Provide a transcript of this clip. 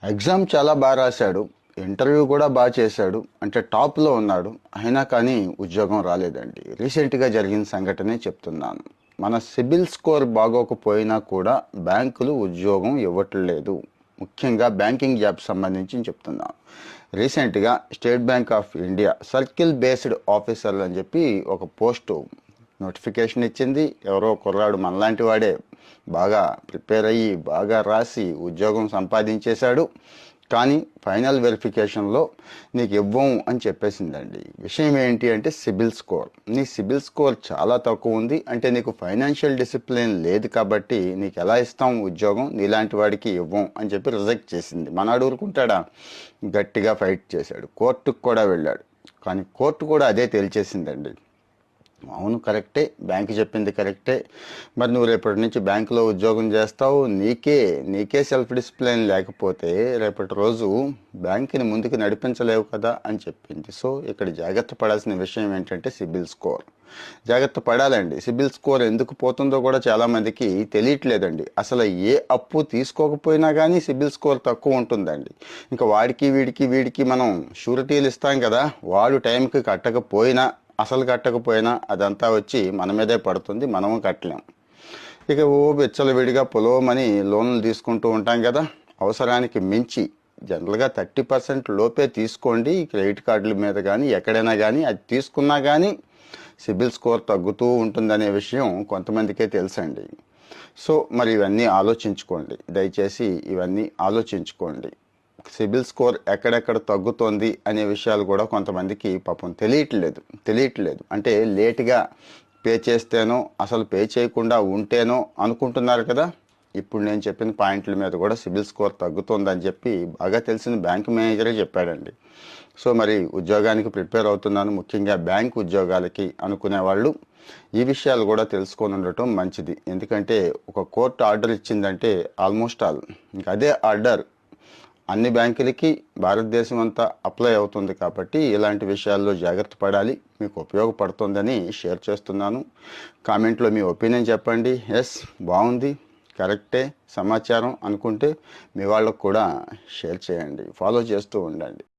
Exam చాలా బాగా రాశాడు. ఇంటర్వ్యూ కూడా బాగా చేశాడు. అంటే టాప్లో ఉన్నాడు. అయినా కానీ ఉద్యోగం రాలేదండి. రీసెంట్గా జరిగిన సంఘటనే చెప్తున్నాను. మన సిబిల్ స్కోర్ బాగోకపోయినా కూడా బ్యాంకులు ఉద్యోగం ఇవ్వట్లేదు. ముఖ్యంగా బ్యాంకింగ్ జాబ్ సంబంధించి చెప్తున్నాను. రీసెంట్గా state bank of India circle based ఆఫీసర్లు అని చెప్పి ఒక పోస్టు నోటిఫికేషన్ ఇచ్చింది. ఎవరో కుర్రాడు మనలాంటి వాడే బాగా ప్రిపేర్ అయ్యి బాగా రాసి ఉద్యోగం సంపాదించేశాడు. కానీ ఫైనల్ వెరిఫికేషన్లో నీకు ఇవ్వం అని చెప్పేసిందండి. విషయం ఏంటి అంటే సిబిల్ స్కోర్. నీ సిబిల్ స్కోర్ చాలా తక్కువ ఉంది, అంటే నీకు ఫైనాన్షియల్ డిసిప్లిన్ లేదు కాబట్టి నీకు ఎలా ఇస్తాం ఉద్యోగం, నీలాంటి వాడికి ఇవ్వం అని చెప్పి రిజెక్ట్ చేసింది. మనవాడు ఊరుకుంటాడా? గట్టిగా ఫైట్ చేశాడు, కోర్టుకు కూడా వెళ్ళాడు. కానీ కోర్టు కూడా అదే తేల్చేసిందండి. అవును, కరెక్టే, బ్యాంకు చెప్పింది కరెక్టే. మరి నువ్వు రేపటి నుంచి బ్యాంకులో ఉద్యోగం చేస్తావు, నీకే సెల్ఫ్ డిసిప్లిన్ లేకపోతే రేపటి రోజు బ్యాంకుని ముందుకు నడిపించలేవు కదా అని చెప్పింది. సో ఇక్కడ జాగ్రత్త పడాల్సిన విషయం ఏంటంటే సిబిల్ స్కోర్. జాగ్రత్త పడాలండి. సిబిల్ స్కోర్ ఎందుకు పోతుందో కూడా చాలామందికి తెలియట్లేదండి. అసలు ఏ అప్పు తీసుకోకపోయినా కానీ సిబిల్ స్కోర్ తక్కువ ఉంటుందండి. ఇంకా వీడికి మనం షూరిటీలు ఇస్తాం కదా, వాడు టైంకి కట్టకపోయినా, అసలు కట్టకపోయినా అదంతా వచ్చి మన మీదే పడుతుంది, మనము కట్టలేం. ఇక విచ్చలవిడిగా పొలవమని లోన్లు తీసుకుంటూ ఉంటాం కదా. అవసరానికి మించి జనరల్గా 30% లోపే తీసుకోండి. క్రెడిట్ కార్డుల మీద కానీ ఎక్కడైనా కానీ అది తీసుకున్నా కానీ సిబిల్ స్కోర్ తగ్గుతూ ఉంటుందనే విషయం కొంతమందికే తెలుసండి. సో మరి ఇవన్నీ ఆలోచించుకోండి, దయచేసి ఇవన్నీ ఆలోచించుకోండి. సిబిల్ స్కోర్ ఎక్కడెక్కడ తగ్గుతోంది అనే విషయాలు కూడా కొంతమందికి పాపం తెలియట్లేదు. అంటే లేటుగా పే చేస్తేనో అసలు పే చేయకుండా ఉంటేనో అనుకుంటున్నారు కదా. ఇప్పుడు నేను చెప్పిన పాయింట్ల మీద కూడా సిబిల్ స్కోర్ తగ్గుతోందని చెప్పి బాగా తెలిసిన బ్యాంక్ మేనేజరే చెప్పాడండి. సో మరి ఉద్యోగానికి ప్రిపేర్ అవుతున్నాను, ముఖ్యంగా బ్యాంక్ ఉద్యోగాలకి అనుకునే వాళ్ళు ఈ విషయాలు కూడా తెలుసుకొని ఉండటం మంచిది. ఎందుకంటే ఒక కోర్టు ఆర్డర్ ఇచ్చిందంటే ఆల్మోస్ట్ ఆల్ ఇంకా అదే ఆర్డర్ అన్ని బ్యాంకులకి భారతదేశం అంతా అప్లై అవుతుంది. కాబట్టి ఇలాంటి విషయాల్లో జాగ్రత్త పడాలి. మీకు ఉపయోగపడుతుందని షేర్ చేస్తున్నాను. కామెంట్లో మీ ఒపీనియన్ చెప్పండి. ఎస్, బాగుంది, కరెక్టే సమాచారం అనుకుంటే మీ వాళ్ళకు కూడా షేర్ చేయండి, ఫాలో చేస్తూ ఉండండి.